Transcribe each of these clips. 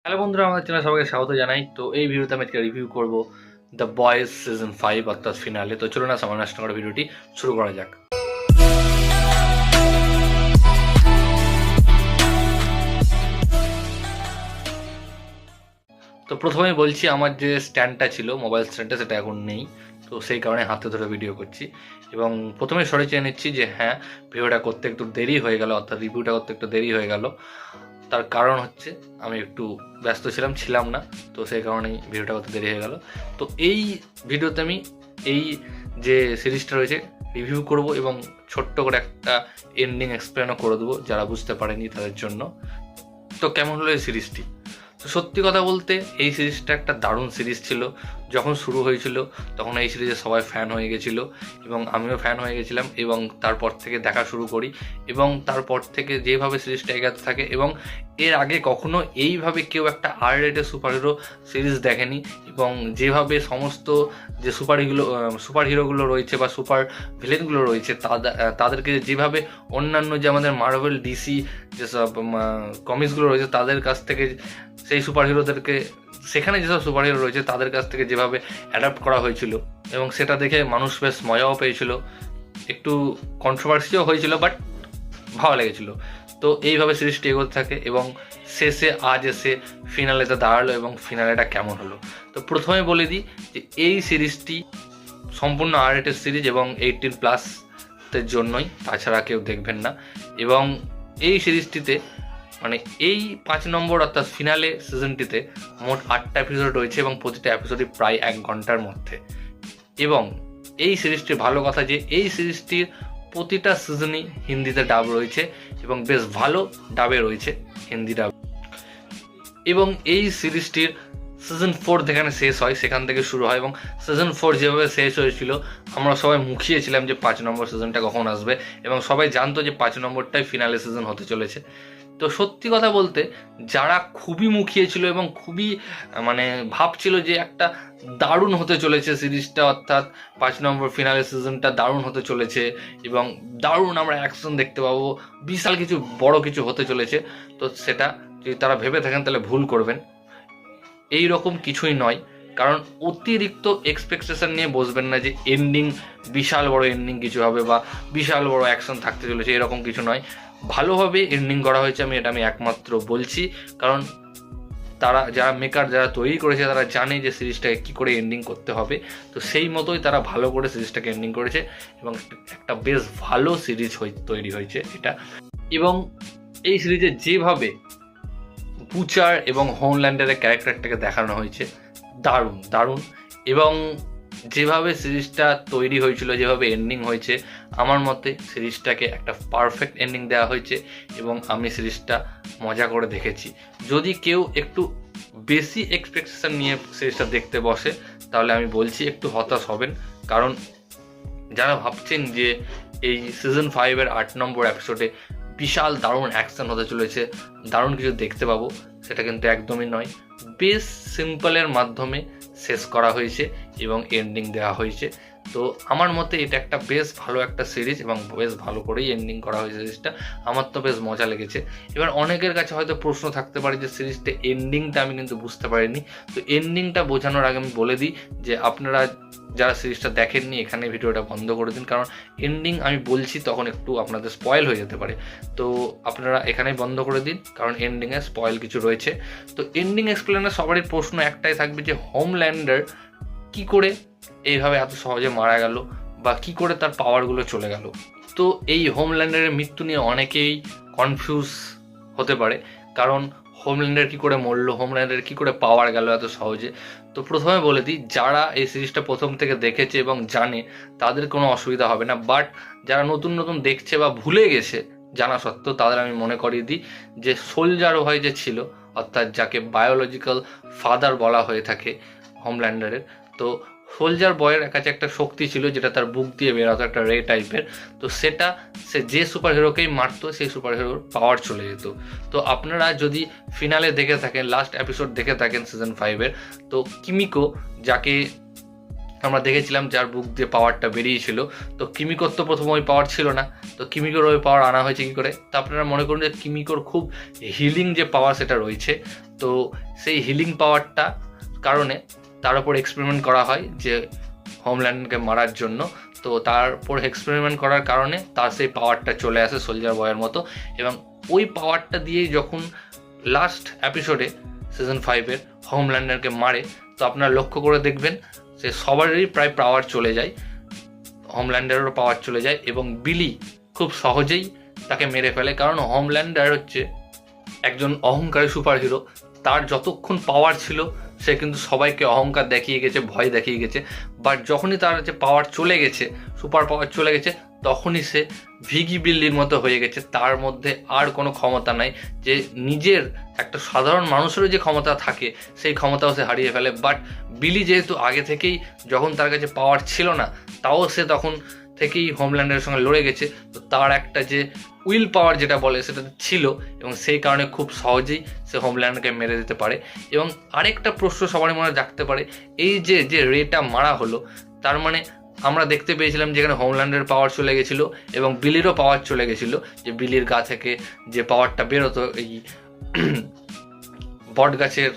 Hello বন্ধুরা, আমাদের চ্যানেলে সবাইকে স্বাগত জানাই। তো এই ভিডিওতে আমি আজকে রিভিউ করব দ্য বয়েজ সিজন 5 অর্থাৎ ফিনালে। তো চলুন না সময় নষ্ট করে ভিডিওটি শুরু করা যাক। তো প্রথমেই বলছি, আমার যে স্ট্যান্ডটা ছিল, মোবাইল স্ট্যান্ডটা, সেটা এখন নেই। তো সেই কারণে হাতে ধরে ভিডিও করছি এবং প্রথমে সরে চেয়ে নিচ্ছি যে হ্যাঁ, ভিডিওটা করতে একটু দেরি হয়ে গেল, অর্থাৎ রিভিউটা করতে একটু দেরি হয়ে গেল। তার কারণ হচ্ছে আমি একটু ব্যস্ত ছিলাম না, তো সেই কারণেই ভিডিওটা করতে দেরি হয়ে গেল। তো এই ভিডিওতে আমি এই যে সিরিজটা রয়েছে রিভিউ করব এবং ছোট্ট করে একটা এন্ডিং এক্সপ্লেনও করে দেবো যারা বুঝতে পারেনি তাদের জন্য। তো কেমন হলো এই সিরিজটি? তো সত্যি কথা বলতে এই সিরিজটা একটা দারুণ সিরিজ ছিল। যখন শুরু হয়েছিল তখন এই সিরিজে সবাই ফ্যান হয়ে গেছিলো এবং আমিও ফ্যান হয়ে গেছিলাম এবং তারপর থেকে দেখা শুরু করি এবং তারপর থেকে যেভাবে সিরিজটা এগাতে থাকে এবং এর আগে কখনো এইভাবে কেউ একটা R-rated সুপারহিরো সিরিজ দেখেনি এবং যেভাবে সমস্ত যে সুপার হিরোগুলো রয়েছে বা সুপার ভিলেনগুলো রয়েছে তাদেরকে যেভাবে অন্যান্য যে আমাদের মার্ভেল ডিসি যেসব কমিক্সগুলো রয়েছে তাদের কাছ থেকে সেই সুপার হিরোদেরকে, সেখানে যেসব সুপার হিরো রয়েছে তাদের কাছ থেকে যেভাবে অ্যাডাপ্ট করা হয়েছিল এবং সেটা দেখে মানুষ বেশ মজাও পেয়েছিল, একটু কন্ট্রোভার্সিও হয়েছিল, বাট ভালো লেগেছিলো। তো এইভাবে সিরিজটি এগোতে থাকে এবং শেষে আজ এসে ফিনালেতে দাঁড়ালো এবং ফিনালেটা কেমন হলো। তো প্রথমে বলে দিই যে এই সিরিজটি সম্পূর্ণ R-rated সিরিজ এবং 18+দের জন্যই, তাছাড়া কেউ দেখবেন না। এবং এই সিরিজটিতে মানে এই 5 নম্বর অর্থাৎ ফিনালে সিজনটিতে মোট 8টা এপিসোড রয়েছে এবং প্রতিটা এপিসোডই প্রায় 1 ঘন্টার মধ্যে। এবং এই সিরিজটির ভালো কথা যে এই সিরিজটির প্রতিটা সিজনই হিন্দিতে ডাব রয়েছে এবং বেশ ভালো ডাবে রয়েছে হিন্দি ডাব। এবং এই সিরিজটির সিজন 4 যেখানে শেষ হয় সেখান থেকে শুরু হয় এবং সিজন 4 যেভাবে শেষ হয়েছিল আমরা সবাই মুখিয়েছিলাম যে 5 নম্বর সিজনটা কখন আসবে এবং সবাই জানতো যে 5 নম্বরটাই ফিনালে সিজন হতে চলেছে। তো সত্যি কথা বলতে যারা খুবই মুখিয়েছিল এবং খুবই মানে ভাবছিল যে একটা দারুণ হতে চলেছে সিরিজটা, অর্থাৎ 5 নম্বর ফিনালে সিজনটা দারুণ হতে চলেছে এবং দারুণ আমরা অ্যাকশন দেখতে পাবো, বিশাল কিছু বড় কিছু হতে চলেছে, তো সেটা যদি তারা ভেবে থাকেন তাহলে ভুল করবেন। এই রকম কিছুই নয়, কারণ অতিরিক্ত এক্সপেকটেশন নিয়ে বসবেন না যে এন্ডিং বিশাল বড় এন্ডিং কিছু হবে বা বিশাল বড় অ্যাকশন থাকতে চলেছে, এরকম কিছু নয়। ভালোভাবে এন্ডিং করা হয়েছে, আমি একমাত্র বলছি, কারণ তারা যারা মেকার যারা তৈরি করেছে তারা জানে যে সিরিজটাকে কী করে এন্ডিং করতে হবে, তো সেই মতোই তারা ভালো করে সিরিজটাকে এন্ডিং করেছে এবং একটা বেশ ভালো সিরিজ তৈরি হয়েছে এটা। এবং এই সিরিজে যেভাবে বুচার এবং হোমল্যান্ডারের ক্যারেক্টারটাকে দেখানো হয়েছে দারুণ দারুণ, এবং যেভাবে সিরিজটা তৈরি হয়েছিল, যেভাবে এন্ডিং হয়েছে, আমার মতে সিরিজটাকে একটা পারফেক্ট এন্ডিং দেওয়া হয়েছে এবং আমি সিরিজটা মজা করে দেখেছি। যদি কেউ একটু বেশি এক্সপেকটেশন নিয়ে সিরিজটা দেখতে বসে তাহলে আমি বলছি একটু হতাশ হবেন, কারণ যারা ভাবছেন যে এই সিজন 5-এর 8 নম্বর এপিসোডে বিশাল দারুণ অ্যাকশন হতে চলেছে, দারুণ কিছু দেখতে পাবো, সেটা কিন্তু একদমই নয়। বেশ সিম্পলের মাধ্যমে শেষ করা হয়েছে এবং এন্ডিং দেওয়া হয়েছে। তো আমার মতে এটা একটা বেশ ভালো একটা সিরিজ এবং বেশ ভালো করেই এন্ডিং করা হয়েছে সিরিজটা, আমার তো বেশ মজা লেগেছে। এবার অনেকের কাছে হয়তো প্রশ্ন থাকতে পারে যে সিরিজটা এন্ডিংটা আমি কিন্তু বুঝতে পারিনি। তো এন্ডিংটা বোঝানোর আগে আমি বলে দিই যে আপনারা যারা সিরিজটা দেখেননি এখানে ভিডিওটা বন্ধ করে দিন, কারণ এন্ডিং আমি বলছি তখন একটু আপনাদের স্পয়েল হয়ে যেতে পারে। তো আপনারা এখানেই বন্ধ করে দিন, কারণ এন্ডিংয়ে স্পয়েল কিছু রয়েছে। তো এন্ডিং এক্সপ্লেনে সবারই প্রশ্ন একটাই থাকবে যে হোমল্যান্ডার কি করে এইভাবে এত সহজে মারা গেল বা কি করে তার পাওয়ারগুলো চলে গেল। তো এই হোমল্যান্ডারের মৃত্যু নিয়ে অনেকেই কনফিউজ হতে পারে, কারণ হোমল্যান্ডার কী করে মরলো, হোমল্যান্ডার কী করে পাওয়ার গেল এত সহজে। তো প্রথমে বলে দিই, যারা এই সিরিজটা প্রথম থেকে দেখেছে এবং জানে তাদের কোনো অসুবিধা হবে না, বাট যারা নতুন নতুন দেখছে বা ভুলে গেছে জানা সত্ত্বেও তাদের আমি মনে করিয়ে দিই যে সোলজার বয় যে ছিল, অর্থাৎ যাকে বায়োলজিক্যাল ফাদার বলা হয়ে থাকে হোমল্যান্ডারের, তো সোলজার বয়ের কাছে একটা শক্তি ছিল যেটা তার বুক দিয়ে বেরোতো, একটা রে টাইপের। তো সেটা সে যে সুপার হিরোকেই মারতো সেই সুপার হিরোর পাওয়ার চলে যেত। তো আপনারা যদি ফিনালে দেখে থাকেন, লাস্ট এপিসোড দেখে থাকেন সিজন 5-এর, তো কিমিকো যাকে আমরা দেখেছিলাম যার বুক দিয়ে পাওয়ারটা বেরিয়েছিল। তো কিমিকোর তো প্রথম ওই পাওয়ার ছিল না, তো কিমিকোর ওই পাওয়ার আনা হয়েছে কী করে? তো আপনারা মনে করুন যে কিমিকোর খুব হিলিং যে পাওয়ার সেটা রয়েছে, তো সেই হিলিং পাওয়ারটা কারণে তার উপর এক্সপেরিমেন্ট করা হয় যে হোমল্যান্ডকে মারার জন্য। তো তার উপর এক্সপেরিমেন্ট করার কারণে তার সেই পাওয়ারটা চলে আসে সোলজার বয়ের মতো, এবং ওই পাওয়ারটা দিয়েই যখন লাস্ট এপিসোডে সিজন 5-এর হোমল্যান্ডারকে মারে, তো আপনারা লক্ষ্য করে দেখবেন যে সবারই প্রায় পাওয়ার চলে যায়, হোমল্যান্ডারেরও পাওয়ার চলে যায়, এবং বিলি খুব সহজেই তাকে মেরে ফেলে। কারণ হোমল্যান্ডার হচ্ছে একজন অহংকারী সুপার হিরো, তার যতক্ষণ পাওয়ার ছিল সে কিন্তু সবাইকে অহংকার দেখিয়ে গেছে, ভয় দেখিয়ে গেছে, বাট যখনই তার যে পাওয়ার চলে গেছে, সুপার পাওয়ার চলে গেছে, তখনই সে ভিগি বিল্লির মতো হয়ে গেছে। তার মধ্যে আর কোনো ক্ষমতা নাই, যে নিজের একটা সাধারণ মানুষেরও যে ক্ষমতা থাকে সেই ক্ষমতাও সে হারিয়ে ফেলে। বাট বিলি যেহেতু আগে থেকেই যখন তার কাছে পাওয়ার ছিল না, তাও সে তখন থেকেই হোমল্যান্ডের সঙ্গে লড়ে গেছে, তো তার একটা যে উইল পাওয়ার যেটা বলে সেটা ছিল, এবং সেই কারণে খুব সহজেই সে হোমল্যান্ডকে মেরে দিতে পারে। এবং আরেকটা প্রশ্ন সবারই মনে রাখতে পারে, এই যে রেটা মারা হলো, তার মানে আমরা দেখতে পেয়েছিলাম যেখানে হোমল্যান্ডের পাওয়ার চলে গেছিলো এবং বিলিরও পাওয়ার চলে গেছিলো, যে বিলির গা থেকে যে পাওয়ারটা বেরোতো, এই বট গাছের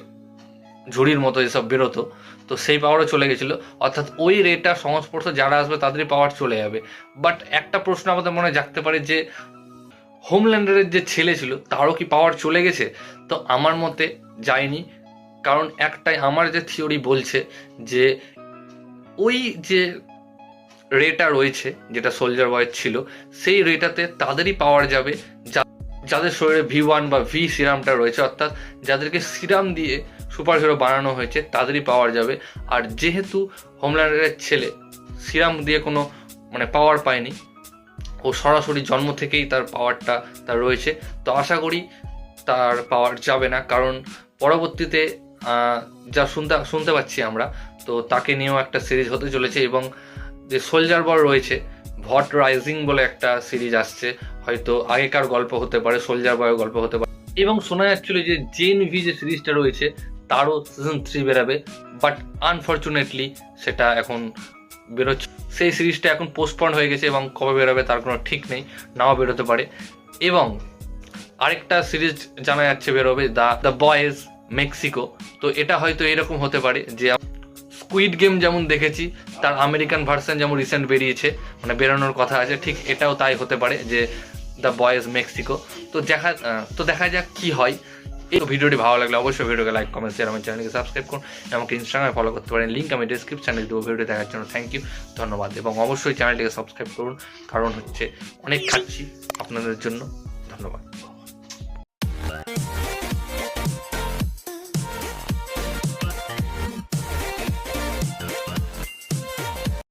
ঝুড়ির মতো এসব বেরোতো, তো সেই পাওয়ারও চলে গেছিলো। অর্থাৎ ওই রেটার সংস্পর্শ যারা আসবে তাদেরই পাওয়ার চলে যাবে। বাট একটা প্রশ্ন আমাদের মনে জাগতে পারে যে হোমল্যান্ডারের যে ছেলে ছিল তারও কি পাওয়ার চলে গেছে? তো আমার মতে যায়নি, কারণ একটাই আমার যে থিওরি বলছে যে ওই যে রেটা রয়েছে যেটা সোলজার বয়ের ছিল, সেই রেটাতে তাদেরই পাওয়ার যাবে যাদের শরীরে V1 বা V সিরামটা রয়েছে, অর্থাৎ যাদেরকে সিরাম দিয়ে সুপার হিরো বানানো হয়েছে তাদেরই পাওয়ার যাবে। আর যেহেতু হোমল্যান্ডারের ছেলে সিরাম দিয়ে কোনো পাওয়ার পায়নি, ও সরাসরি জন্ম থেকেই তার পাওয়ারটা তার রয়েছে, তো আশা করি তার পাওয়ার যাবে না। কারণ পরবর্তীতে যা শুনতে পাচ্ছি আমরা, তো তাকে নিয়েও একটা সিরিজ হতে চলেছে, এবং যে সোলজার বয় রয়েছে ভট রাইজিং বলে একটা সিরিজ আসছে, হয়তো আগেকার গল্প হতে পারে, সোলজার বয়ের গল্প হতে পারে। এবং শোনা যাচ্ছিল যে জেন ভি যে সিরিজটা রয়েছে তারও সিজন 3 বেরাবে, বাট আনফর্চুনেটলি সেটা এখন বেরোচ্ছে, সেই সিরিজটা এখন পোস্টপন্ড হয়ে গেছে, এবং কবে বেরোবে তার কোনো ঠিক নেই, নাও বেরোতে পারে। এবং আরেকটা সিরিজ জানা যাচ্ছে বেরোবে, দ্য বয়েজ মেক্সিকো। তো এটা হয়তো এরকম হতে পারে যে স্কুইড গেম যেমন দেখেছি তার আমেরিকান ভার্সন যেমন রিসেন্ট বেরিয়েছে, বেরোনোর কথা আছে, ঠিক এটাও তাই হতে পারে যে দ্য বয়েজ মেক্সিকো। তো দেখা যাক কি হয়। এই ভিডিওটি ভালো লাগলে অবশ্যই ভিডিওকে লাইক, কমেন্ট, শেয়ার, আমার চ্যানেলকে সাবস্ক্রাইব করুন, আমাকে ইনস্টাগ্রামে ফলো করতে পারেন, লিঙ্ক আমি ডিসক্রিপশানে দেবো। ভিডিওটি দেখার জন্য থ্যাংক ইউ, ধন্যবাদ। এবং অবশ্যই চ্যানেলটিকে সাবস্ক্রাইব করুন, কারণ হচ্ছে অনেক খাচ্ছি আপনাদের জন্য। ধন্যবাদ।